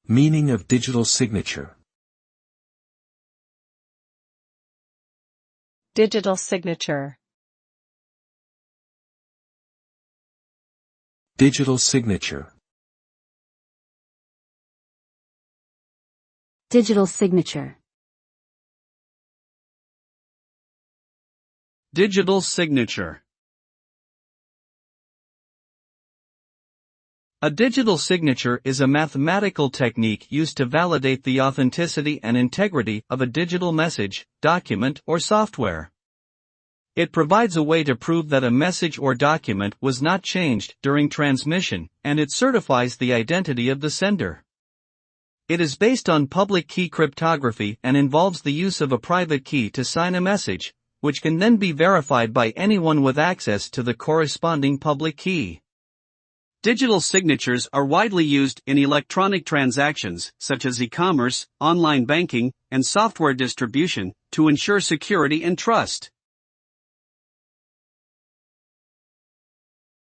Meaning of digital signature. Digital signature. Digital signature. Digital signature. Digital signature. A digital signature is a mathematical technique used to validate the authenticity and integrity of a digital message, document, or software. It provides a way to prove that a message or document was not changed during transmission, and it certifies the identity of the sender. It is based on public key cryptography and involves the use of a private key to sign a message, which can then be verified by anyone with access to the corresponding public key. Digital signatures are widely used in electronic transactions, such as e-commerce, online banking, and software distribution, to ensure security and trust.